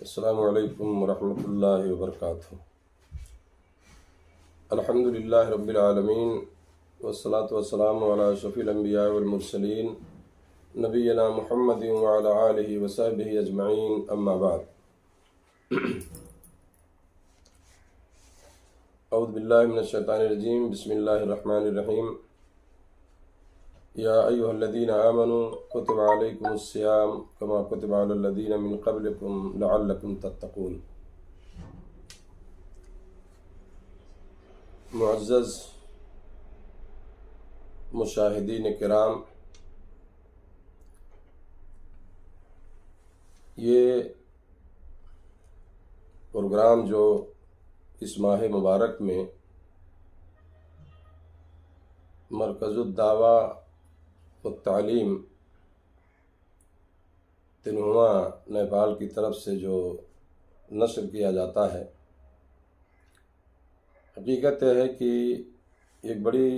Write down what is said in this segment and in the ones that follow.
السلام علیکم ورحمۃ اللہ وبرکاتہ۔ الحمد للہ رب العالمین والصلاة والسلام علی اشرف الانبیاء والمرسلین نبینا محمد وعلی آلہ وصحبہ اجمعین، اما بعد۔ اعوذ باللہ من الشیطان الرجیم، بسم اللہ الرحمن الرحیم۔ یا ایہا الذین آمنوا کتب علیکم الصیام کما کتب علی الذین من قبلکم لعلکم تتقون۔ معزز مشاہدین کرام، یہ پروگرام جو اس ماہ مبارک میں مرکز الدعوہ والتعلیم تنہوا نیپال کی طرف سے جو نشر کیا جاتا ہے، حقیقت ہے کہ ایک بڑی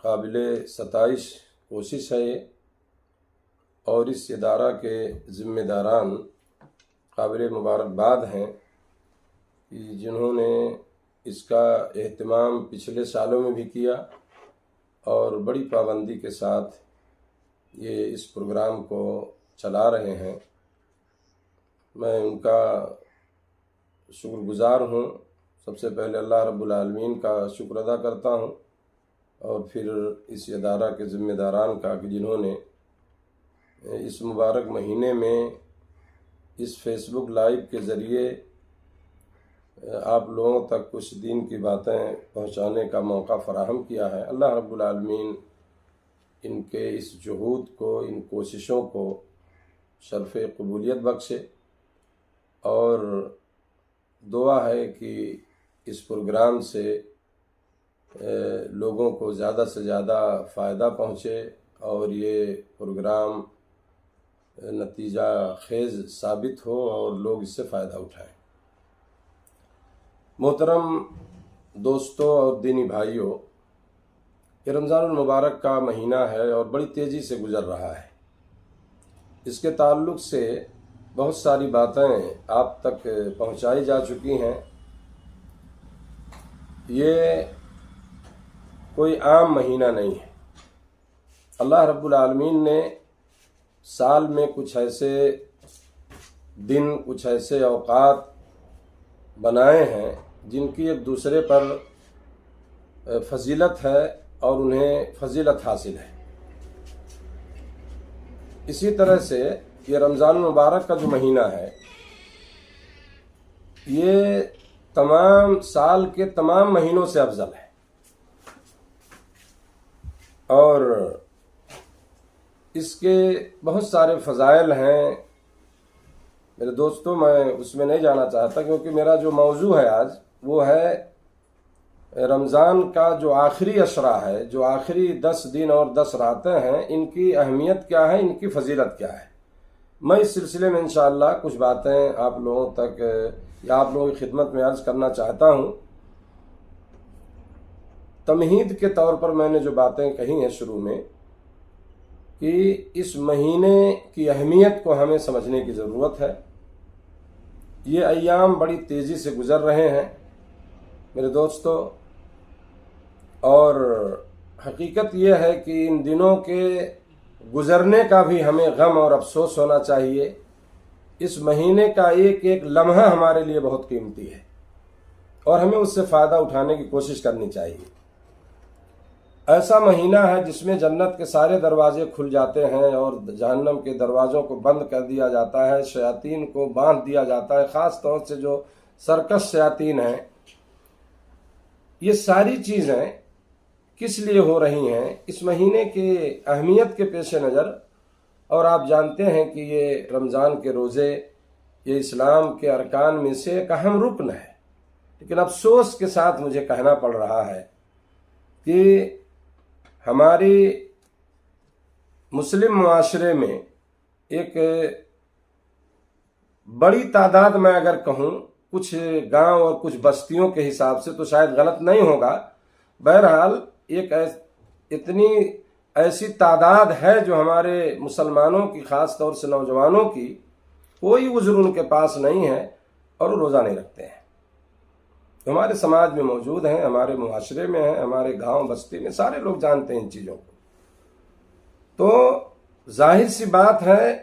قابل ستائش کوشش ہے یہ، اور اس ادارہ کے ذمہ داران قابل مبارکباد ہیں کہ جنہوں نے اس کا اہتمام پچھلے سالوں میں بھی کیا اور بڑی پابندی کے ساتھ یہ اس پروگرام کو چلا رہے ہیں۔ میں ان کا شکر گزار ہوں۔ سب سے پہلے اللہ رب العالمین کا شکر ادا کرتا ہوں، اور پھر اس ادارہ کے ذمہ داران کا کہ جنہوں نے اس مبارک مہینے میں اس فیس بک لائیو کے ذریعے آپ لوگوں تک کچھ دین کی باتیں پہنچانے کا موقع فراہم کیا ہے۔ اللہ رب العالمین ان کے اس جہود کو، ان کوششوں کو شرف قبولیت بخشے، اور دعا ہے کہ اس پروگرام سے لوگوں کو زیادہ سے زیادہ فائدہ پہنچے اور یہ پروگرام نتیجہ خیز ثابت ہو اور لوگ اس سے فائدہ اٹھائیں۔ محترم دوستوں اور دینی بھائیوں، یہ رمضان المبارک کا مہینہ ہے اور بڑی تیزی سے گزر رہا ہے۔ اس کے تعلق سے بہت ساری باتیں آپ تک پہنچائی جا چکی ہیں۔ یہ کوئی عام مہینہ نہیں ہے۔ اللہ رب العالمین نے سال میں کچھ ایسے دن، کچھ ایسے اوقات بنائے ہیں جن کی ایک دوسرے پر فضیلت ہے اور انہیں فضیلت حاصل ہے۔ اسی طرح سے یہ رمضان المبارک کا جو مہینہ ہے، یہ تمام سال کے تمام مہینوں سے افضل ہے، اور اس کے بہت سارے فضائل ہیں۔ میرے دوستوں، میں اس میں نہیں جانا چاہتا کیونکہ میرا جو موضوع ہے آج وہ ہے رمضان کا جو آخری عشرہ ہے، جو آخری 10 دن اور 10 راتیں ہیں، ان کی اہمیت کیا ہے، ان کی فضیلت کیا ہے۔ میں اس سلسلے میں انشاءاللہ کچھ باتیں آپ لوگوں تک یا آپ لوگوں کی خدمت میں عرض کرنا چاہتا ہوں۔ تمہید کے طور پر میں نے جو باتیں کہی ہیں شروع میں، کہ اس مہینے کی اہمیت کو ہمیں سمجھنے کی ضرورت ہے۔ یہ ایام بڑی تیزی سے گزر رہے ہیں میرے دوستو، اور حقیقت یہ ہے کہ ان دنوں کے گزرنے کا بھی ہمیں غم اور افسوس ہونا چاہیے۔ اس مہینے کا ایک ایک لمحہ ہمارے لیے بہت قیمتی ہے، اور ہمیں اس سے فائدہ اٹھانے کی کوشش کرنی چاہیے۔ ایسا مہینہ ہے جس میں جنت کے سارے دروازے کھل جاتے ہیں اور جہنم کے دروازوں کو بند کر دیا جاتا ہے، شیاطین کو باندھ دیا جاتا ہے، خاص طور سے جو سرکش شیاطین ہیں۔ یہ ساری چیزیں کس لیے ہو رہی ہیں؟ اس مہینے کے اہمیت کے پیش نظر، اور آپ جانتے ہیں کہ یہ رمضان کے روزے یہ اسلام کے ارکان میں سے ایک اہم رکن ہے، لیکن افسوس کے ساتھ مجھے کہنا پڑ رہا ہے کہ ہماری مسلم معاشرے میں ایک بڑی تعداد میں اگر کہوں، کچھ گاؤں اور کچھ بستیوں کے حساب سے تو شاید غلط نہیں ہوگا، بہرحال ایک اتنی ایسی تعداد ہے جو ہمارے مسلمانوں کی، خاص طور سے نوجوانوں کی، کوئی عذر ان کے پاس نہیں ہے اور وہ روزہ نہیں رکھتے ہیں. ہمارے سماج میں موجود ہیں، ہمارے معاشرے میں ہیں، ہمارے گاؤں بستی میں سارے لوگ جانتے ہیں ان چیزوں کو. تو ظاہر سی بات ہے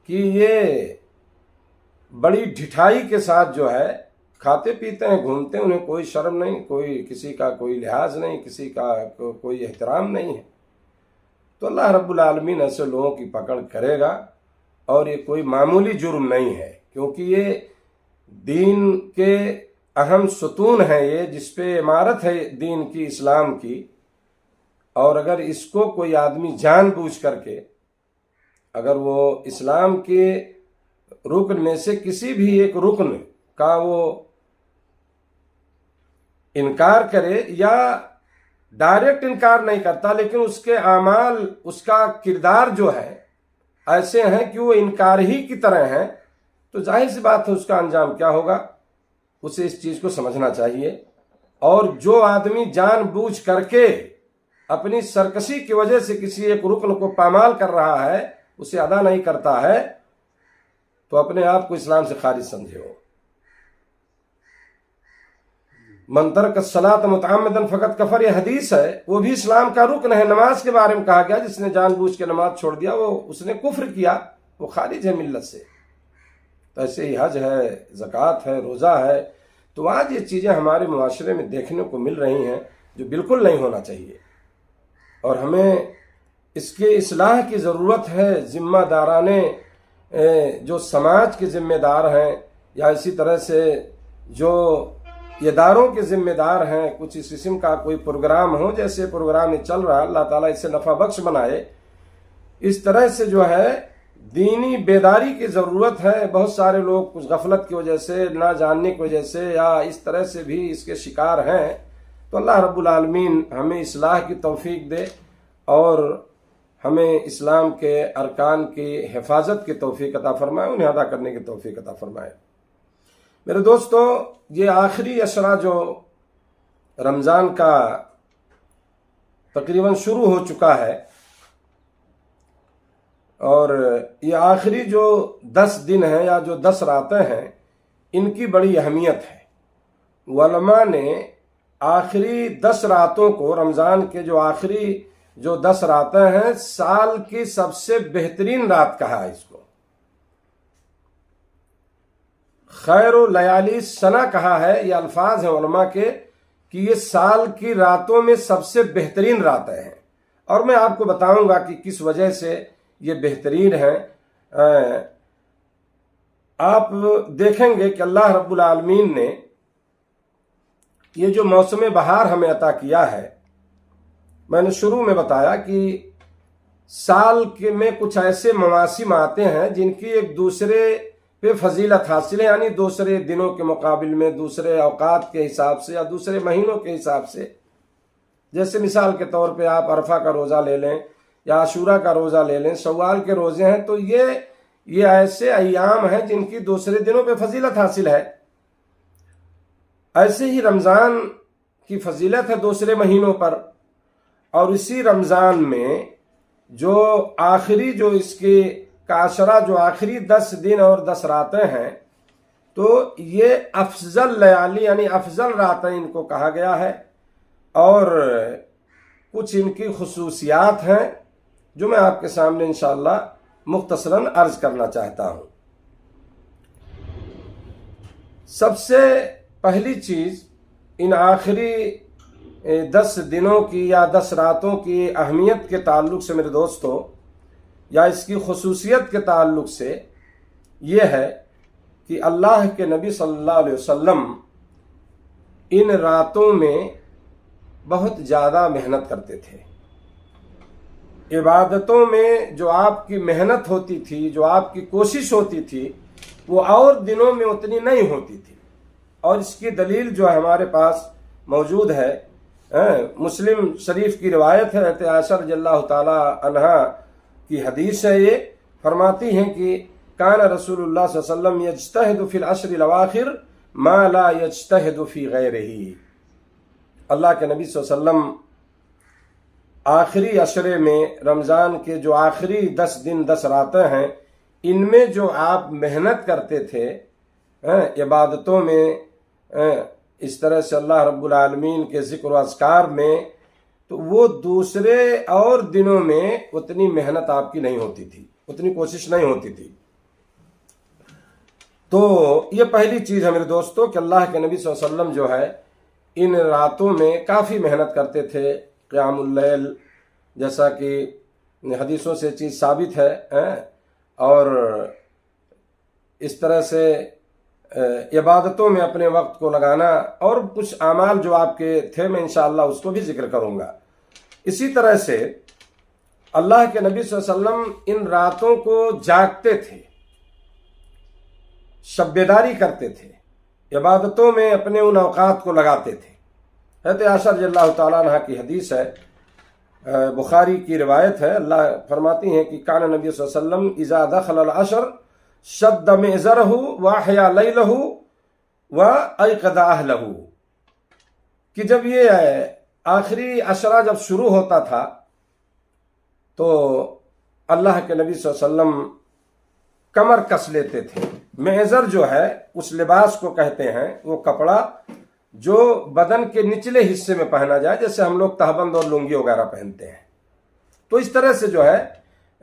کہ یہ بڑی ڈھٹائی کے ساتھ جو ہے کھاتے پیتے ہیں، گھومتے ہیں، انہیں کوئی شرم نہیں، کوئی کسی کا کوئی لحاظ نہیں، کسی کا کوئی احترام نہیں ہے. تو اللہ رب العالمین ایسے لوگوں کی پکڑ کرے گا. اور یہ کوئی معمولی جرم نہیں ہے، کیونکہ یہ دین کے اہم ستون ہے، یہ جس پہ عمارت ہے دین کی، اسلام کی. اور اگر اس کو کوئی آدمی جان بوجھ کر کے اگر وہ اسلام کے رکن میں سے کسی بھی ایک رکن کا وہ انکار کرے، یا ڈائریکٹ انکار نہیں کرتا لیکن اس کے اعمال، اس کا کردار جو ہے ایسے ہیں کہ وہ انکار ہی کی طرح ہیں، تو ظاہر سی بات ہے اس کا انجام کیا ہوگا. اسے اس چیز کو سمجھنا چاہیے. اور جو آدمی جان بوجھ کر کے اپنی سرکشی کی وجہ سے کسی ایک رکن کو پامال کر رہا ہے، اسے ادا نہیں کرتا ہے، تو اپنے آپ کو اسلام سے خارج سمجھے ہو. من ترک الصلاۃ متعمدا فقد کفر، یہ حدیث ہے، وہ بھی اسلام کا رکن ہے. نماز کے بارے میں کہا گیا جس نے جان بوجھ کے نماز چھوڑ دیا اس نے کفر کیا، وہ خارج ہے ملت سے. تو ایسے ہی حج ہے، زکوٰۃ ہے، روزہ ہے. تو آج یہ چیزیں ہمارے معاشرے میں دیکھنے کو مل رہی ہیں جو بالکل نہیں ہونا چاہیے، اور ہمیں اس کے اصلاح کی ضرورت ہے. ذمہ دارانے جو سماج کے ذمہ دار ہیں، یا اسی طرح سے جو اداروں کے ذمہ دار ہیں، کچھ اس قسم کا کوئی پروگرام ہو، جیسے پروگرام چل رہا، اللہ تعالیٰ اس سے نفع بخش بنائے. اس طرح سے جو ہے دینی بیداری کی ضرورت ہے. بہت سارے لوگ کچھ غفلت کی وجہ سے، نہ جاننے کی وجہ سے، یا اس طرح سے بھی اس کے شکار ہیں. تو اللہ رب العالمین ہمیں اصلاح کی توفیق دے اور ہمیں اسلام کے ارکان کی حفاظت کی توفیق عطا فرمائے، انہیں ادا کرنے کی توفیق عطا فرمائے. میرے دوستو، یہ آخری عشرہ جو رمضان کا تقریباً شروع ہو چکا ہے، اور یہ آخری جو 10 دن ہیں یا جو 10 راتیں ہیں، ان کی بڑی اہمیت ہے. علماء نے آخری 10 راتوں کو، رمضان کے جو آخری جو 10 راتیں ہیں، سال کی سب سے بہترین رات کہا ہے. اس کو خیر و لیالی سنا کہا ہے. یہ الفاظ ہیں علماء کے کہ یہ سال کی راتوں میں سب سے بہترین راتیں ہیں. اور میں آپ کو بتاؤں گا کہ کس وجہ سے یہ بہترین ہیں. آپ دیکھیں گے کہ اللہ رب العالمین نے یہ جو موسم بہار ہمیں عطا کیا ہے، میں نے شروع میں بتایا کہ سال کے میں کچھ ایسے مواسم آتے ہیں جن کی ایک دوسرے پہ فضیلت حاصل ہے، یعنی دوسرے دنوں کے مقابل میں، دوسرے اوقات کے حساب سے یا دوسرے مہینوں کے حساب سے. جیسے مثال کے طور پہ آپ عرفہ کا روزہ لے لیں، یا عاشورہ کا روزہ لے لیں، شوال کے روزے ہیں. تو یہ ایسے ایام ہیں جن کی دوسرے دنوں پہ فضیلت حاصل ہے. ایسے ہی رمضان کی فضیلت ہے دوسرے مہینوں پر. اور اسی رمضان میں جو آخری جو اس کی عشرہ، جو آخری 10 دن اور 10 راتیں ہیں، تو یہ افضل لیالی یعنی افضل راتیں ان کو کہا گیا ہے. اور کچھ ان کی خصوصیات ہیں جو میں آپ کے سامنے انشاءاللہ مختصراً عرض کرنا چاہتا ہوں. سب سے پہلی چیز، ان آخری 10 دنوں کی یا 10 راتوں کی اہمیت کے تعلق سے میرے دوستو، یا اس کی خصوصیت کے تعلق سے یہ ہے کہ اللہ کے نبی صلی اللہ علیہ وسلم ان راتوں میں بہت زیادہ محنت کرتے تھے. عبادتوں میں جو آپ کی محنت ہوتی تھی، جو آپ کی کوشش ہوتی تھی، وہ اور دنوں میں اتنی نہیں ہوتی تھی. اور اس کی دلیل جو ہمارے پاس موجود ہے، مسلم شریف کی روایت ہے، حضرت عائشہ رضی اللہ تعالی عنہا کی حدیث ہے. یہ فرماتی ہیں کہ کان رسول اللہ صلی اللہ علیہ وسلم یجتہد فی العشر الاواخر ما لا یجتہد فی غیرہ. اللہ کے نبی صلی اللہ علیہ وسلم آخری عشرے میں، رمضان کے جو آخری 10 دن 10 راتیں ہیں، ان میں جو آپ محنت کرتے تھے عبادتوں میں، اس طرح سے اللہ رب العالمین کے ذکر و اذکار میں، تو وہ دوسرے اور دنوں میں اتنی محنت آپ کی نہیں ہوتی تھی، اتنی کوشش نہیں ہوتی تھی۔ تو یہ پہلی چیز ہے میرے دوستو کہ اللہ کے نبی صلی اللہ علیہ وسلم جو ہے ان راتوں میں کافی محنت کرتے تھے، قیام اللیل، جیسا کہ حدیثوں سے چیز ثابت ہے، اور اس طرح سے عبادتوں میں اپنے وقت کو لگانا، اور کچھ اعمال جو آپ کے تھے میں انشاءاللہ اس کو بھی ذکر کروں گا۔ اسی طرح سے اللہ کے نبی صلی اللہ علیہ وسلم ان راتوں کو جاگتے تھے، شب بیداری کرتے تھے، عبادتوں میں اپنے ان اوقات کو لگاتے تھے۔ حضرت عائشہ رضی اللہ تعالیٰ عنہ کی حدیث ہے، بخاری کی روایت ہے، اللہ فرماتی ہیں کہ کان نبی صلی اللہ علیہ وسلم اذا دخل العشر شد مئزرہ واحیا لیلہ وایقظ اہلہ، کہ جب یہ آخری عشرہ جب شروع ہوتا تھا تو اللہ کے نبی صلی اللہ علیہ وسلم کمر کس لیتے تھے۔ مئزر جو ہے اس لباس کو کہتے ہیں، وہ کپڑا جو بدن کے نچلے حصے میں پہنا جائے، جیسے ہم لوگ تہبند اور لنگی وغیرہ پہنتے ہیں۔ تو اس طرح سے جو ہے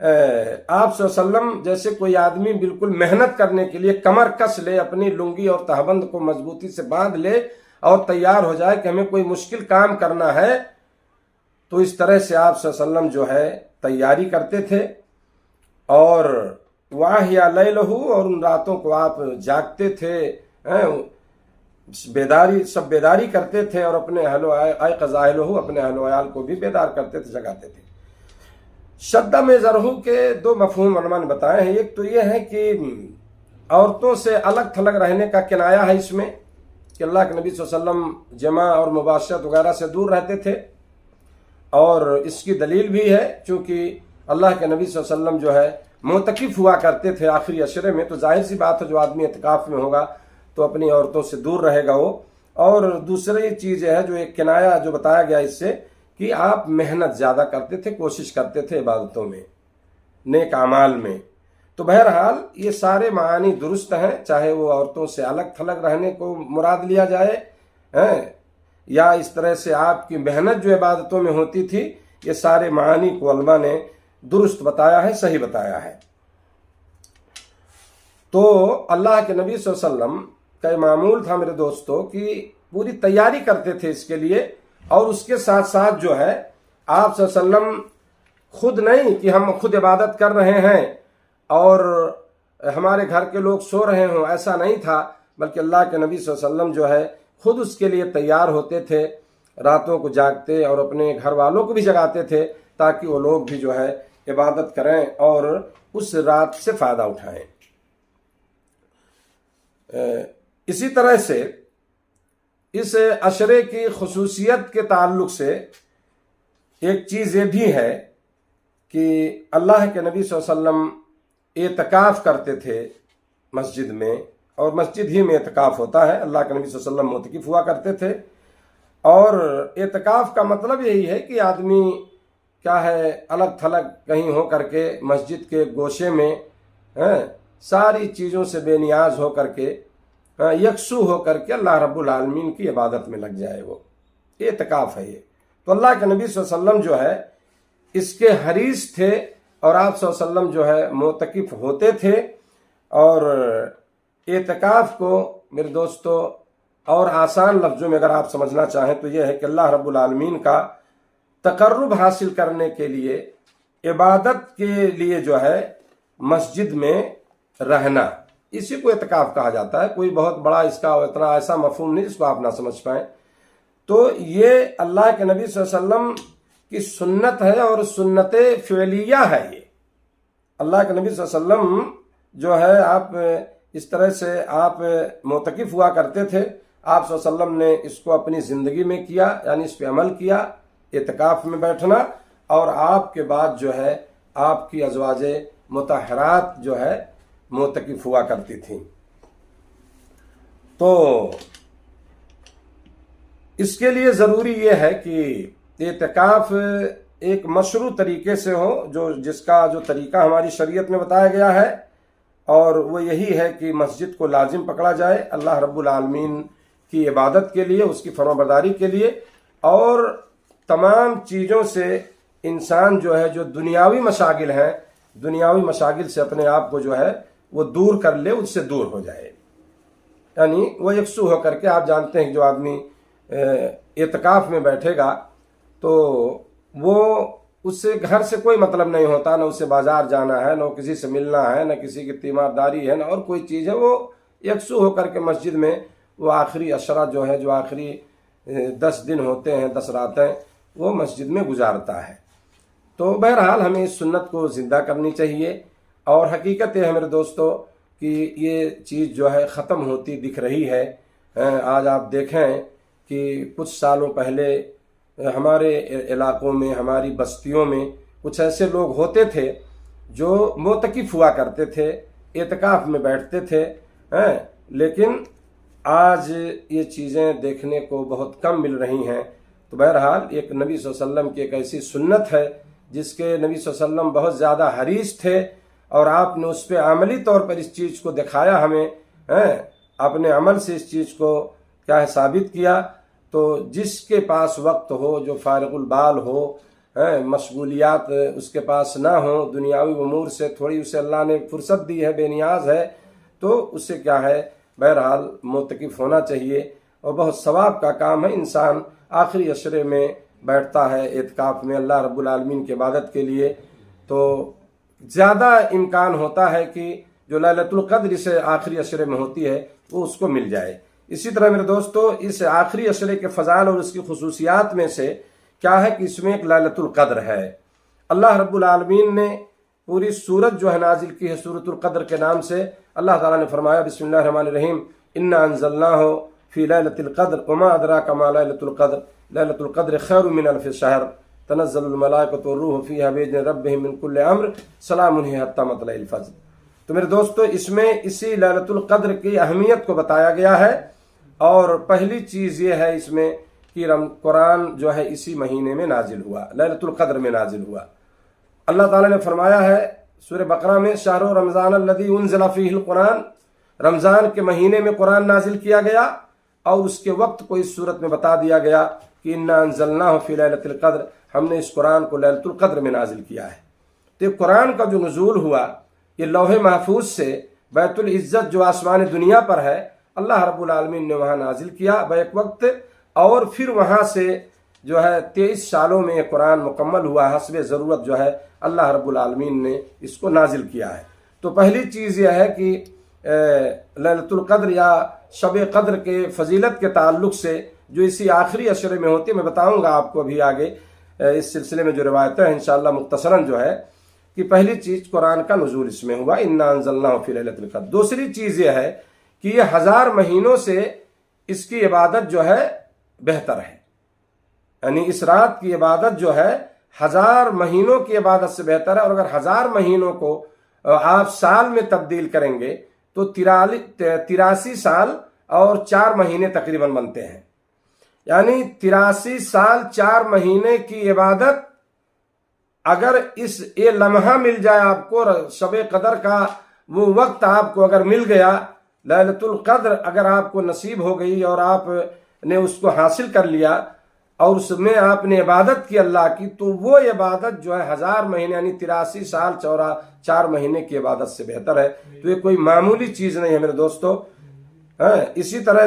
آپ صلی اللہ علیہ وسلم جیسے کوئی آدمی بالکل محنت کرنے کے لیے کمر کس لے، اپنی لنگی اور تہبند کو مضبوطی سے باندھ لے اور تیار ہو جائے کہ ہمیں کوئی مشکل کام کرنا ہے، تو اس طرح سے آپ صلی اللہ علیہ وسلم جو ہے تیاری کرتے تھے۔ اور واحیا لیلہ، اور ان راتوں کو آپ جاگتے تھے، سب بیداری کرتے تھے، اور اپنے اہل و ایقظ اہلہ، اپنے اہل و عیال کو بھی بیدار کرتے تھے، جگاتے تھے۔ شدہ میں ذرہو کے دو مفہوم علماء نے بتائے ہیں۔ ایک تو یہ ہے کہ عورتوں سے الگ تھلگ رہنے کا کنایا ہے اس میں، کہ اللہ کے نبی صلی اللہ علیہ وسلم جماع اور مباشرت وغیرہ سے دور رہتے تھے، اور اس کی دلیل بھی ہے چونکہ اللہ کے نبی صلی اللہ علیہ وسلم جو ہے معتکف ہوا کرتے تھے آخری عشرے میں، تو ظاہر سی بات ہے جو آدمی اعتکاف میں ہوگا تو اپنی عورتوں سے دور رہے گا وہ۔ اور دوسری چیز ہے جو ایک کنایا جو بتایا گیا اس سے، کہ آپ محنت زیادہ کرتے تھے، کوشش کرتے تھے عبادتوں میں، نیک اعمال میں۔ تو بہرحال یہ سارے معانی درست ہیں، چاہے وہ عورتوں سے الگ تھلگ رہنے کو مراد لیا جائے، یا اس طرح سے آپ کی محنت جو عبادتوں میں ہوتی تھی، یہ سارے معانی کو علماء نے درست بتایا ہے، صحیح بتایا ہے۔ تو اللہ کے نبی صلی اللہ علیہ وسلم کا معمول تھا میرے دوستو کہ پوری تیاری کرتے تھے اس کے لیے، اور اس کے ساتھ ساتھ جو ہے آپ صلی اللہ علیہ وسلم خود نہیں کہ ہم خود عبادت کر رہے ہیں اور ہمارے گھر کے لوگ سو رہے ہوں، ایسا نہیں تھا، بلکہ اللہ کے نبی صلی اللہ علیہ وسلم جو ہے خود اس کے لیے تیار ہوتے تھے، راتوں کو جاگتے اور اپنے گھر والوں کو بھی جگاتے تھے تاکہ وہ لوگ بھی جو ہے عبادت کریں اور اس رات سے فائدہ اٹھائیں۔ اسی طرح سے اس عشرے کی خصوصیت کے تعلق سے ایک چیز یہ بھی ہے کہ اللہ کے نبی صلی اللہ علیہ وسلم اعتکاف کرتے تھے مسجد میں، اور مسجد ہی میں اعتکاف ہوتا ہے، اللہ کے نبی صلی اللہ علیہ وسلم معتکف ہوا کرتے تھے۔ اور اعتکاف کا مطلب یہی ہے کہ آدمی کیا ہے الگ تھلگ کہیں ہو کر کے مسجد کے گوشے میں ساری چیزوں سے بے نیاز ہو کر کے، یکسو ہو کر کے اللہ رب العالمین کی عبادت میں لگ جائے، وہ اعتکاف ہے یہ۔ تو اللہ کے نبی صلی اللہ علیہ وسلم جو ہے اس کے حریص تھے، اور آپ صلی اللہ علیہ وسلم جو ہے معتکف ہوتے تھے۔ اور اعتکاف کو میرے دوستو اور آسان لفظوں میں اگر آپ سمجھنا چاہیں تو یہ ہے کہ اللہ رب العالمین کا تقرب حاصل کرنے کے لیے، عبادت کے لیے جو ہے مسجد میں رہنا، اسی کو اعتکاف کہا جاتا ہے۔ کوئی بہت بڑا اس کا اتنا ایسا مفہوم نہیں جس کو آپ نہ سمجھ پائیں۔ تو یہ اللہ کے نبی صلی اللہ علیہ وسلم کی سنت ہے، اور سنت فعلیہ ہے یہ۔ اللہ کے نبی صلی اللہ علیہ وسلم جو ہے آپ اس طرح سے آپ معتکف ہوا کرتے تھے، آپ صلی اللہ علیہ وسلم نے اس کو اپنی زندگی میں کیا، یعنی اس پہ عمل کیا، اعتکاف میں بیٹھنا۔ اور آپ کے بعد جو ہے آپ کی ازواج مطہرات جو ہے معتکف ہوا کرتی تھیں۔ تو اس کے لیے ضروری یہ ہے کہ اعتکاف ایک مشروع طریقے سے ہو، جس کا جو طریقہ ہماری شریعت میں بتایا گیا ہے، اور وہ یہی ہے کہ مسجد کو لازم پکڑا جائے اللہ رب العالمین کی عبادت کے لیے، اس کی فرمانبرداری کے لیے، اور تمام چیزوں سے انسان جو ہے جو دنیاوی مشاغل ہیں، دنیاوی مشاغل سے اپنے آپ کو جو ہے وہ دور کر لے، اس سے دور ہو جائے. یعنی وہ یکسو ہو کر کے، آپ جانتے ہیں کہ جو آدمی اعتکاف میں بیٹھے گا تو وہ اس سے گھر سے کوئی مطلب نہیں ہوتا، نہ اسے بازار جانا ہے، نہ کسی سے ملنا ہے، نہ کسی کی تیمارداری ہے، نہ اور کوئی چیز ہے. وہ یکسو ہو کر کے مسجد میں وہ آخری عشرہ جو ہے، جو آخری 10 دن ہوتے ہیں، 10 راتیں، وہ مسجد میں گزارتا ہے. تو بہرحال ہمیں اس سنت کو زندہ کرنی چاہیے. اور حقیقت یہ ہے میرے دوستو کہ یہ چیز جو ہے ختم ہوتی دکھ رہی ہے. آج آپ دیکھیں کہ کچھ سالوں پہلے ہمارے علاقوں میں، ہماری بستیوں میں کچھ ایسے لوگ ہوتے تھے جو معتکف ہوا کرتے تھے، اعتکاف میں بیٹھتے تھے، لیکن آج یہ چیزیں دیکھنے کو بہت کم مل رہی ہیں. تو بہرحال ایک نبی صلی اللہ علیہ وسلم کی ایک ایسی سنت ہے جس کے نبی صلی اللہ علیہ وسلم بہت زیادہ حریص تھے، اور آپ نے اس پہ عملی طور پر اس چیز کو دکھایا ہمیں، اپنے عمل سے اس چیز کو کیا ہے ثابت کیا. تو جس کے پاس وقت ہو، جو فارغ البال ہو، مشغولیات اس کے پاس نہ ہو، دنیاوی امور سے تھوڑی اسے اللہ نے فرصت دی ہے، بے نیاز ہے، تو اسے کیا ہے بہرحال معتکف ہونا چاہیے. اور بہت ثواب کا کام ہے. انسان آخری عشرے میں بیٹھتا ہے اعتکاف میں اللہ رب العالمین کی عبادت کے لیے، تو زیادہ امکان ہوتا ہے کہ جو لیلۃ القدر سے آخری عشرے میں ہوتی ہے وہ اس کو مل جائے. اسی طرح میرے دوستو اس آخری عشرے کے فضائل اور اس کی خصوصیات میں سے کیا ہے کہ اس میں ایک لیلۃ القدر ہے. اللہ رب العالمین نے پوری سورت جو ہے نازل کی ہے سورۃ القدر کے نام سے. اللہ تعالیٰ نے فرمایا بسم اللہ الرحمن الرحیم انا انزلناہ فی لیلۃ القدر وما ادراک ما لیلۃ القدر لیلۃ القدر خیر من الف شہر تنزل الملائکۃ والروح فیہا بإذن ربہم من کل امر سلام ہی حتی مطلع الفجر. تو میرے دوستو اس میں اسی لیلۃ القدر کی اہمیت کو بتایا گیا ہے. اور پہلی چیز یہ ہے اس میں کہ قرآن جو ہے اسی مہینے میں نازل ہوا، لیلۃ القدر میں نازل ہوا. اللہ تعالیٰ نے فرمایا ہے سورہ بقرہ میں شہر رمضان الذی انزل فیہ القرآن، رمضان کے مہینے میں قرآن نازل کیا گیا، اور اس کے وقت کو اس صورت میں بتا دیا گیا کہ انا انزلناہ فی لیلۃ القدر، ہم نے اس قرآن کو لیلۃ القدر میں نازل کیا ہے. تو یہ قرآن کا جو نزول ہوا یہ لوح محفوظ سے بیت العزت جو آسمان دنیا پر ہے اللہ رب العالمین نے وہاں نازل کیا بیک وقت، اور پھر وہاں سے جو ہے 23 سالوں میں یہ قرآن مکمل ہوا حسب ضرورت جو ہے اللہ رب العالمین نے اس کو نازل کیا ہے. تو پہلی چیز یہ ہے کہ لیلۃ القدر یا شب قدر کے فضیلت کے تعلق سے جو اسی آخری عشرے میں ہوتی ہے، میں بتاؤں گا آپ کو ابھی آگے اس سلسلے میں جو روایتیں ہیں انشاءاللہ مختصراً جو ہے کہ پہلی چیز قرآن کا نزول اس میں ہوا انا انزلناہ فی لیلۃ القدر. دوسری چیز یہ ہے کہ یہ 1000 مہینوں سے اس کی عبادت جو ہے بہتر ہے. یعنی اس رات کی عبادت جو ہے 1000 مہینوں کی عبادت سے بہتر ہے. اور اگر 1000 مہینوں کو آپ سال میں تبدیل کریں گے تو 83 سال اور 4 مہینے تقریباً بنتے ہیں. یعنی 83 سال 4 مہینے کی عبادت اگر اس یہ لمحہ مل جائے آپ کو، شب قدر کا وہ وقت آپ کو اگر مل گیا، لیلۃ القدر اگر آپ کو نصیب ہو گئی اور آپ نے اس کو حاصل کر لیا اور اس میں آپ نے عبادت کی اللہ کی، تو وہ عبادت جو ہے 1000 مہینے یعنی 83 سال 4 مہینے کی عبادت سے بہتر ہے. تو یہ کوئی معمولی چیز نہیں ہے میرے دوستو. اسی طرح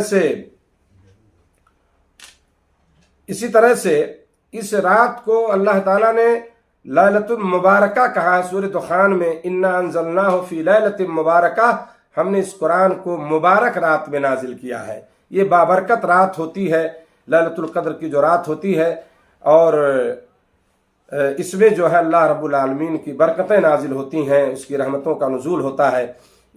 سے اس رات کو اللہ تعالیٰ نے لیلۃ المبارکہ کہا ہے سورۃ دخان میں انا انزلناہ فی لیلۃ مبارکہ، ہم نے اس قرآن کو مبارک رات میں نازل کیا ہے. یہ بابرکت رات ہوتی ہے لیلۃ القدر کی جو رات ہوتی ہے، اور اس میں جو ہے اللہ رب العالمین کی برکتیں نازل ہوتی ہیں، اس کی رحمتوں کا نزول ہوتا ہے.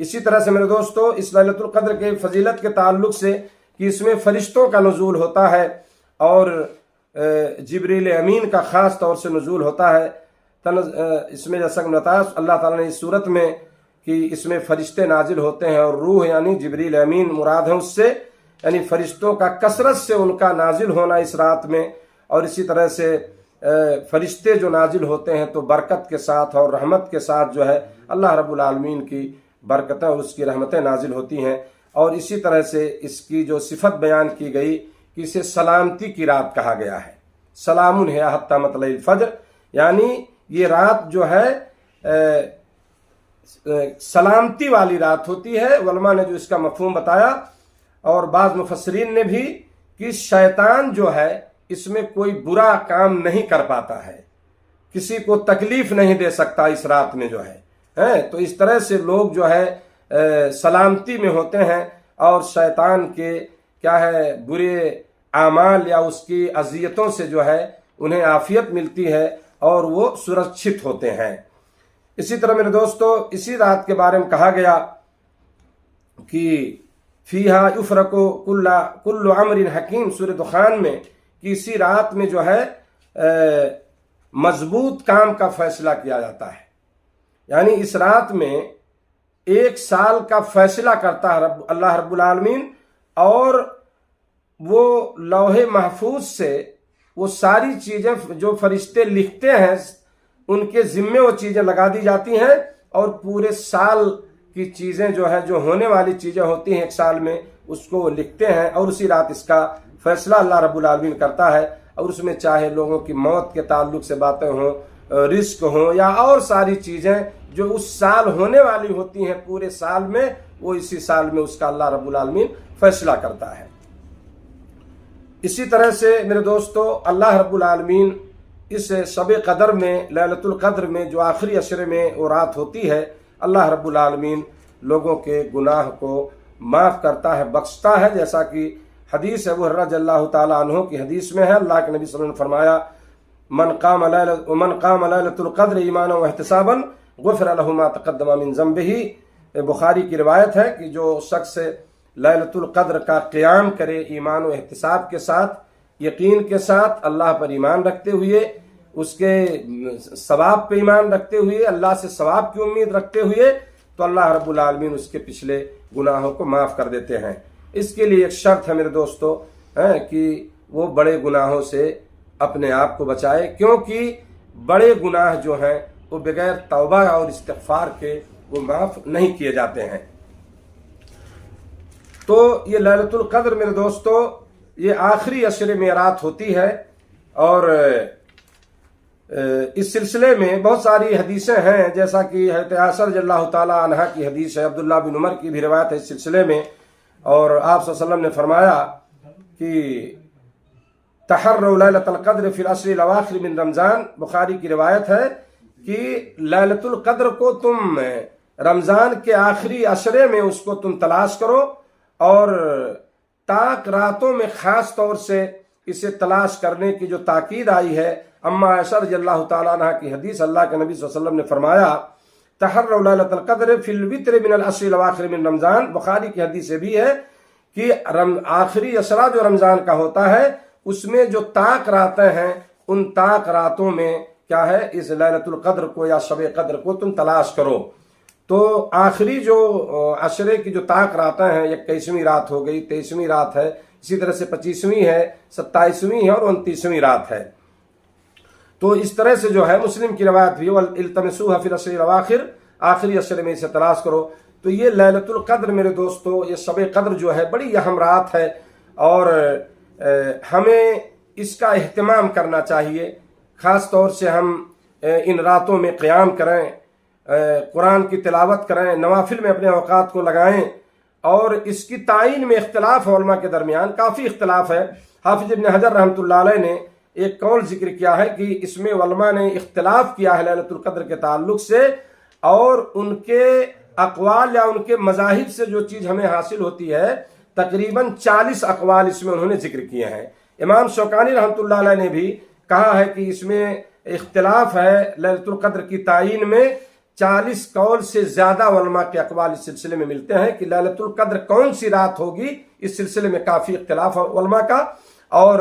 اسی طرح سے میرے دوستو اس لیلۃ القدر کے فضیلت کے تعلق سے کہ اس میں فرشتوں کا نزول ہوتا ہے اور جبریل امین کا خاص طور سے نزول ہوتا ہے. اس میں جیسا کہ بتایا اللہ تعالیٰ نے اس صورت میں کہ اس میں فرشتے نازل ہوتے ہیں، اور روح یعنی جبریل امین مراد ہے اس سے، یعنی فرشتوں کا کثرت سے ان کا نازل ہونا اس رات میں. اور اسی طرح سے فرشتے جو نازل ہوتے ہیں تو برکت کے ساتھ اور رحمت کے ساتھ جو ہے اللہ رب العالمین کی برکتیں اور اس کی رحمتیں نازل ہوتی ہیں۔ اور اسی طرح سے اس کی جو صفت بیان کی گئی کہ اسے سلامتی کی رات کہا گیا ہے، سلام ہے حتی مطلع الفجر، یعنی یہ رات جو ہے سلامتی والی رات ہوتی ہے۔ علماء نے جو اس کا مفہوم بتایا اور بعض مفسرین نے بھی کہ شیطان جو ہے اس میں کوئی برا کام نہیں کر پاتا ہے، کسی کو تکلیف نہیں دے سکتا اس رات میں جو ہے، تو اس طرح سے لوگ جو ہے سلامتی میں ہوتے ہیں اور شیطان کے کیا ہے برے اعمال یا اس کی اذیتوں سے جو ہے انہیں عافیت ملتی ہے اور وہ سرکشت ہوتے ہیں۔ اسی طرح میرے دوستو اسی رات کے بارے میں کہا گیا کہ فیہا یفرق کل امر حکیم، سورہ دخان میں، کہ اسی رات میں جو ہے مضبوط کام کا فیصلہ کیا جاتا ہے، یعنی اس رات میں 1 سال کا فیصلہ کرتا ہے اللہ رب العالمین، اور وہ لوح محفوظ سے وہ ساری چیزیں جو فرشتے لکھتے ہیں ان کے ذمے وہ چیزیں لگا دی جاتی ہیں، اور پورے سال کی چیزیں جو ہے جو ہونے والی چیزیں ہوتی ہیں 1 سال میں اس کو وہ لکھتے ہیں، اور اسی رات اس کا فیصلہ اللہ رب العالمین کرتا ہے، اور اس میں چاہے لوگوں کی موت کے تعلق سے باتیں ہوں، رزق ہوں، یا اور ساری چیزیں جو اس سال ہونے والی ہوتی ہیں پورے سال میں، وہ اسی سال میں اس کا اللہ رب العالمین فیصلہ کرتا ہے۔ اسی طرح سے میرے دوستو اللہ رب العالمین اس شب قدر میں، لیلۃ القدر میں، جو آخری عشرے میں وہ رات ہوتی ہے، اللہ رب العالمین لوگوں کے گناہ کو معاف کرتا ہے، بخشتا ہے، جیسا کہ حدیث ابو ہریرہ رضی اللہ تعالیٰ عنہ کی حدیث میں ہے۔ اللہ کے نبی صلی اللہ علیہ وسلم نے فرمایا من قام لیلۃ القدر ایمانا واحتسابا غفر له ما تقدم من ذنبه، بخاری کی روایت ہے کہ جو شخص لیلۃ القدر کا قیام کرے ایمان و احتساب کے ساتھ، یقین کے ساتھ، اللہ پر ایمان رکھتے ہوئے، اس کے ثواب پہ ایمان رکھتے ہوئے، اللہ سے ثواب کی امید رکھتے ہوئے، تو اللہ رب العالمین اس کے پچھلے گناہوں کو معاف کر دیتے ہیں۔ اس کے لیے ایک شرط ہے میرے دوستو کہ وہ بڑے گناہوں سے اپنے آپ کو بچائے، کیونکہ بڑے گناہ جو ہیں وہ بغیر توبہ اور استغفار کے وہ معاف نہیں کیے جاتے ہیں۔ تو یہ لیلۃ القدر میرے دوستو یہ آخری عشرے میں رات ہوتی ہے، اور اس سلسلے میں بہت ساری حدیثیں ہیں، جیسا کہ حضرت عائشہ رضی اللہ تعالیٰ عنہ کی حدیث ہے، عبداللہ بن عمر کی بھی روایت ہے اس سلسلے میں، اور آپ صلی اللہ علیہ وسلم نے فرمایا کہ تحروا لیلۃ القدر فی العشر الاواخر من رمضان، بخاری کی روایت ہے کہ لیلۃ القدر کو تم رمضان کے آخری عشرے میں اس کو تم تلاش کرو، اور تاک راتوں میں خاص طور سے اسے تلاش کرنے کی جو تاکید آئی ہے۔ اما عائشہ رضی اللہ تعالیٰ عنہ کی حدیث، اللہ کے نبی صلی اللہ علیہ وسلم نے فرمایا تحروا لیلۃ القدر فی الوتر من العشر الاواخر من رمضان، بخاری کی حدیث سے بھی ہے کہ آخری عشرہ جو رمضان کا ہوتا ہے اس میں جو تاک راتیں ہیں، ان تاک راتوں میں کیا ہے اس لیلۃ القدر کو یا شب قدر کو تم تلاش کرو۔ تو آخری جو عشرے کی جو تاک راتیں ہیں، 21ویں رات ہو گئی، 23ویں رات ہے، اسی طرح سے 25ویں ہے، 27ویں ہے، اور 29ویں رات ہے۔ تو اس طرح سے جو ہے مسلم کی روایت بھی التمسوها فی العشر الاواخر، آخری عشرے میں اسے تلاش کرو۔ تو یہ لیلۃ القدر میرے دوستو، یہ شب قدر جو ہے بڑی اہم رات ہے، اور ہمیں اس کا اہتمام کرنا چاہیے۔ خاص طور سے ہم ان راتوں میں قیام کریں، قرآن کی تلاوت کریں، نوافل میں اپنے اوقات کو لگائیں، اور اس کی تعین میں اختلاف علماء کے درمیان کافی اختلاف ہے۔ حافظ ابن حجر رحمۃ اللہ علیہ نے ایک قول ذکر کیا ہے کہ اس میں علماء نے اختلاف کیا ہے لیلۃ القدر کے تعلق سے، اور ان کے اقوال یا ان کے مذاہب سے جو چیز ہمیں حاصل ہوتی ہے تقریباً 40 اقوال اس میں انہوں نے ذکر کیے ہیں۔ امام شوکانی رحمۃ اللہ علیہ نے بھی کہا ہے کہ اس میں اختلاف ہے لیلۃ القدر کی تعین میں، 40 قول سے زیادہ علماء کے اقوال اس سلسلے میں ملتے ہیں کہ لیلۃ القدر کون سی رات ہوگی، اس سلسلے میں کافی اختلاف ہے علماء کا، اور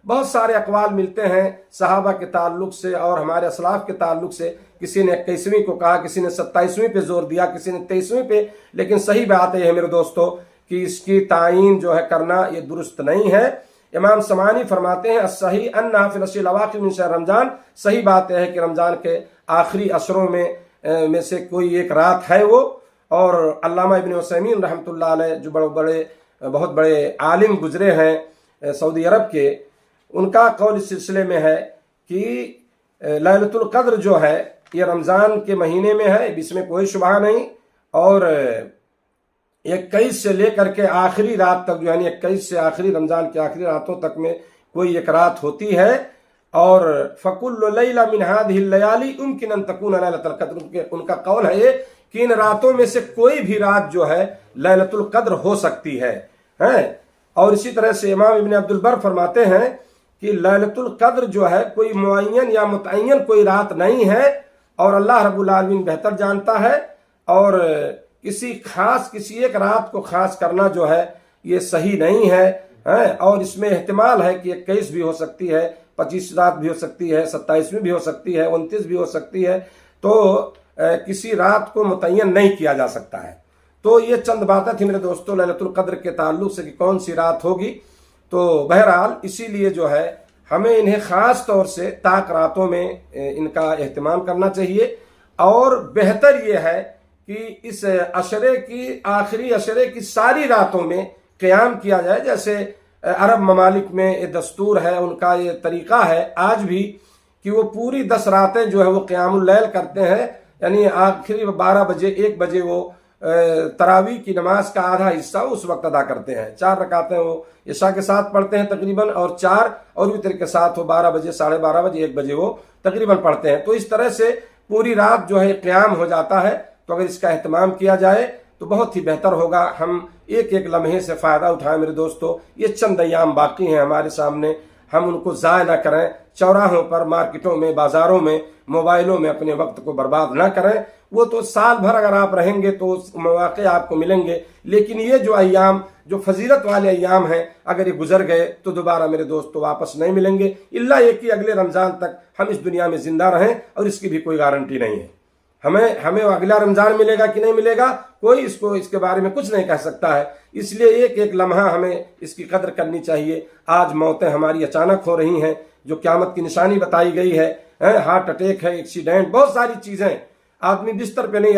بہت سارے اقوال ملتے ہیں صحابہ کے تعلق سے اور ہمارے اسلاف کے تعلق سے۔ کسی نے 21ویں کو کہا، کسی نے 27ویں پہ زور دیا، کسی نے 23ویں پہ، لیکن صحیح بات یہ ہے میرے دوستو کہ اس کی تعین جو ہے کرنا یہ درست نہیں ہے۔ امام سمعانی فرماتے ہیں الصحیح انہا فی العشر الاواخر من شہر رمضان، صحیح بات یہ ہے کہ رمضان کے آخری عشروں میں سے کوئی ایک رات ہے وہ، اور علامہ ابن عثیمین رحمۃ اللہ علیہ جو بہت بڑے عالم گزرے ہیں سعودی عرب کے، ان کا قول اس سلسلے میں ہے کہ لیلۃ القدر جو ہے یہ رمضان کے مہینے میں ہے، اس میں کوئی شبہ نہیں، اور 21 سے لے کر کے آخری رات تک، یعنی 21 سے آخری رمضان کی آخری راتوں تک میں کوئی ایک رات ہوتی ہے، اور فَكُلُّ لَيْلَةٍ مِّنْ هَٰذِهِ اللَّيَالِي يُمْكِنُ أَن تَكُونَ لَيْلَةَ الْقَدْرِ، ان کا قول ہے یہ کہ ان راتوں میں سے کوئی بھی رات جو ہے لیلۃ القدر ہو سکتی ہے۔ اور اسی طرح سے امام ابن عبد البر فرماتے ہیں کہ لیلۃ القدر جو ہے کوئی معین یا متعین کوئی رات نہیں ہے، اور اللہ رب العالمین بہتر جانتا ہے، اور کسی ایک رات کو خاص کرنا جو ہے یہ صحیح نہیں ہے، اور اس میں احتمال ہے کہ 21 بھی ہو سکتی ہے، 25 رات بھی ہو سکتی ہے، 27 بھی ہو سکتی ہے، 29 بھی ہو سکتی ہے، تو کسی رات کو متعین نہیں کیا جا سکتا ہے۔ تو یہ چند باتیں تھیں میرے دوستوں لیلۃ القدر کے تعلق سے کہ کون سی رات ہوگی۔ تو بہرحال اسی لیے جو ہے ہمیں انہیں خاص طور سے طاق راتوں میں ان کا اہتمام کرنا چاہیے، اور بہتر یہ ہے کہ اس عشرے کی آخری عشرے کی ساری راتوں میں قیام کیا جائے، جیسے عرب ممالک میں یہ دستور ہے، ان کا یہ طریقہ ہے آج بھی کہ وہ پوری 10 راتیں جو ہے وہ قیام اللیل کرتے ہیں، یعنی آخری 12 بجے 1 بجے وہ تراویح کی نماز کا آدھا حصہ اس وقت ادا کرتے ہیں، 4 رکعتیں وہ عشاء کے ساتھ پڑھتے ہیں تقریباً، اور 4 اور وتر کے ساتھ وہ 12 بجے 12:30 بجے 1 بجے وہ تقریباً پڑھتے ہیں۔ تو اس طرح سے پوری رات جو ہے قیام ہو جاتا ہے، تو اگر اس کا اہتمام کیا جائے تو بہت ہی بہتر ہوگا۔ ہم ایک لمحے سے فائدہ اٹھائیں میرے دوستو، یہ چند ایام باقی ہیں ہمارے سامنے، ہم ان کو ضائع نہ کریں، چوراہوں پر، مارکیٹوں میں، بازاروں میں، موبائلوں میں اپنے وقت کو برباد نہ کریں۔ وہ تو سال بھر اگر آپ رہیں گے تو مواقع آپ کو ملیں گے، لیکن یہ جو ایام، جو فضیلت والے ایام ہیں، اگر یہ گزر گئے تو دوبارہ میرے دوستو واپس نہیں ملیں گے، الا یہ کہ اگلے رمضان تک ہم اس دنیا میں زندہ رہیں، اور اس کی بھی کوئی گارنٹی نہیں ہے۔ ہمیں اگلا رمضان ملے گا کہ نہیں ملے گا، کوئی اس کے بارے میں کچھ نہیں کہہ سکتا ہے، اس لیے ایک لمحہ ہمیں اس کی قدر کرنی چاہیے۔ آج موتیں ہماری اچانک ہو رہی ہیں، جو قیامت کی نشانی بتائی گئی ہے، ہارٹ اٹیک ہے، ایکسیڈنٹ، بہت ساری چیزیں، آدمی بستر پہ نہیں،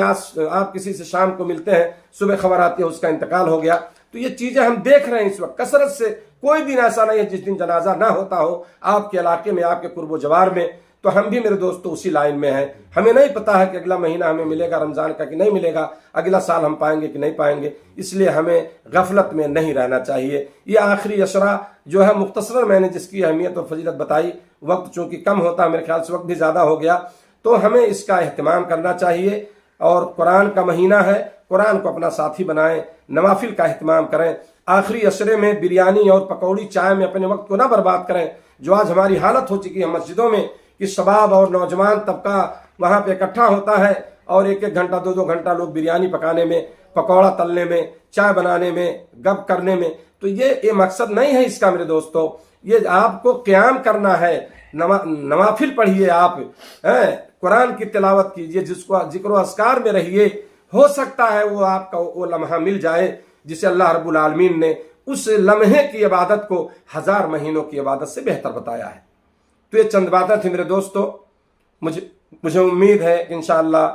آپ کسی سے شام کو ملتے ہیں، صبح خبر آتی ہے اس کا انتقال ہو گیا، تو یہ چیزیں ہم دیکھ رہے ہیں اس وقت کثرت سے۔ کوئی دن ایسا نہیں ہے جس دن جنازہ نہ ہوتا ہو آپ کے علاقے میں، آپ کے قرب و جوار میں، تو ہم بھی میرے دوستو اسی لائن میں ہیں۔ ہمیں نہیں پتا ہے کہ اگلا مہینہ ہمیں ملے گا رمضان کا کہ نہیں ملے گا، اگلا سال ہم پائیں گے کہ نہیں پائیں گے، اس لیے ہمیں غفلت میں نہیں رہنا چاہیے۔ یہ آخری عشرہ جو ہے مختصراً میں نے جس کی اہمیت اور فضیلت بتائی، وقت چونکہ کم ہوتا ہے، میرے خیال سے وقت بھی زیادہ ہو گیا، تو ہمیں اس کا اہتمام کرنا چاہیے۔ اور قرآن کا مہینہ ہے، قرآن کو اپنا ساتھی بنائیں، نوافل کا اہتمام کریں، آخری عشرے میں بریانی اور پکوڑی چائے میں اپنے وقت کو نہ برباد کریں، جو آج ہماری حالت ہو چکی ہے مسجدوں میں کہ شباب اور نوجوان طبقہ وہاں پہ اکٹھا ہوتا ہے، اور 1 گھنٹہ 2 گھنٹہ لوگ بریانی پکانے میں، پکوڑا تلنے میں، چائے بنانے میں، گپ کرنے میں، تو یہ مقصد نہیں ہے اس کا میرے دوستو۔ یہ آپ کو قیام کرنا ہے، نوافل پڑھیے، آپ قرآن کی تلاوت کیجئے، جس کو ذکر و اذکار میں رہیے، ہو سکتا ہے وہ آپ کا وہ لمحہ مل جائے جسے اللہ رب العالمین نے اس لمحے کی عبادت کو 1000 مہینوں کی عبادت سے بہتر بتایا ہے۔ تو یہ چند باتیں تھیں میرے دوستو، مجھے امید ہے کہ انشاءاللہ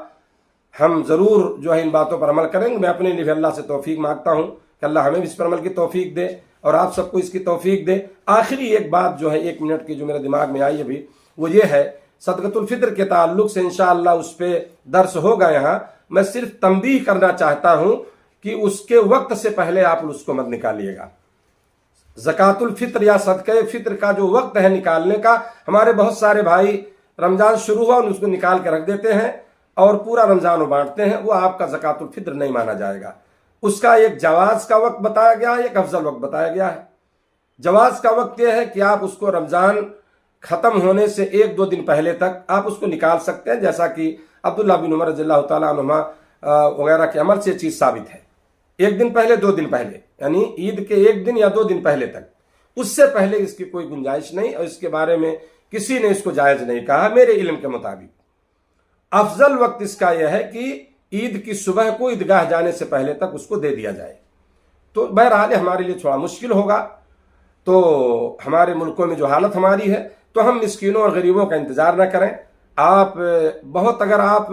ہم ضرور جو ہے ان باتوں پر عمل کریں گے۔ میں اپنے لیے اللہ سے توفیق مانگتا ہوں کہ اللہ ہمیں اس پر عمل کی توفیق دے، اور آپ سب کو اس کی توفیق دے۔ آخری ایک بات جو ہے 1 منٹ کی جو میرے دماغ میں آئی ابھی، وہ یہ ہے صدقۃ الفطر کے تعلق سے انشاءاللہ اس پہ درس ہوگا یہاں، میں صرف تنبیہ کرنا چاہتا ہوں کہ اس کے وقت سے پہلے آپ اس کو مت نکالیے گا۔ زکوٰۃ الفطر یا صدقہ فطر کا جو وقت ہے نکالنے کا، ہمارے بہت سارے بھائی رمضان شروع ہوا اور اس کو نکال کے رکھ دیتے ہیں اور پورا رمضان وہ بانٹتے ہیں، وہ آپ کا زکوٰۃ الفطر نہیں مانا جائے گا۔ اس کا ایک جواز کا وقت بتایا گیا ہے، ایک افضل وقت بتایا گیا ہے۔ جواز کا وقت یہ ہے کہ آپ اس کو رمضان ختم ہونے سے 1-2 دن پہلے تک آپ اس کو نکال سکتے ہیں، جیسا کہ عبداللہ بن عمر رضی اللہ تعالیٰ عنہما وغیرہ کے عمل سے یہ چیز ثابت ہے۔ 1 دن پہلے، 2 دن پہلے، یعنی عید کے 1 دن یا 2 دن پہلے تک، اس سے پہلے اس کی کوئی گنجائش نہیں، اور اس کے بارے میں کسی نے اس کو جائز نہیں کہا میرے علم کے مطابق۔ افضل وقت اس کا یہ ہے کہ عید کی صبح کو عیدگاہ جانے سے پہلے تک اس کو دے دیا جائے۔ تو بہرحال ہمارے لیے تھوڑا مشکل ہوگا، تو ہمارے ملکوں میں جو حالت ہماری ہے، تو ہم مسکینوں اور غریبوں کا انتظار نہ کریں۔ آپ بہت اگر آپ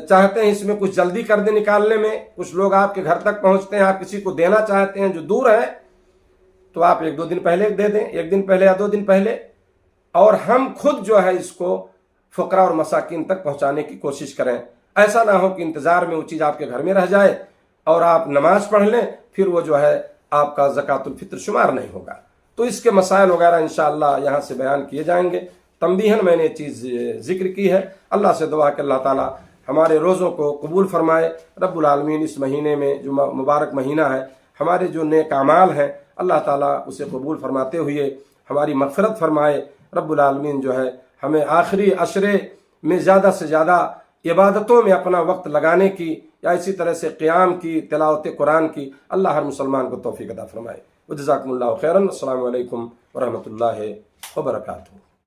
چاہتے ہیں اس میں کچھ جلدی کر دیں نکالنے میں، کچھ لوگ آپ کے گھر تک پہنچتے ہیں، آپ کسی کو دینا چاہتے ہیں جو دور ہے تو آپ 1-2 دن پہلے دے دیں، 1 دن پہلے یا 2 دن پہلے، اور ہم خود جو ہے اس کو فقراء اور مساکین تک پہنچانے کی کوشش کریں۔ ایسا نہ ہو کہ انتظار میں وہ چیز آپ کے گھر میں رہ جائے اور آپ نماز پڑھ لیں، پھر وہ جو ہے آپ کا زکوٰۃ الفطر شمار نہیں ہوگا۔ تو اس کے مسائل وغیرہ انشاءاللہ یہاں سے بیان کیے جائیں گے۔ تنبیہاً میں نے یہ چیز ذکر کی ہے۔ اللہ سے دعا کہ اللہ تعالیٰ ہمارے روزوں کو قبول فرمائے۔ رب العالمین اس مہینے میں جو مبارک مہینہ ہے، ہمارے جو نیک اعمال ہیں اللہ تعالیٰ اسے قبول فرماتے ہوئے ہماری مغفرت فرمائے۔ رب العالمین جو ہے ہمیں آخری عشرے میں زیادہ سے زیادہ عبادتوں میں اپنا وقت لگانے کی، یا اسی طرح سے قیام کی، تلاوت قرآن کی، اللہ ہر مسلمان کو توفیق عطا فرمائے۔ وجزاکم اللہ خیراً۔ السلام علیکم ورحمۃ اللہ وبرکاتہ۔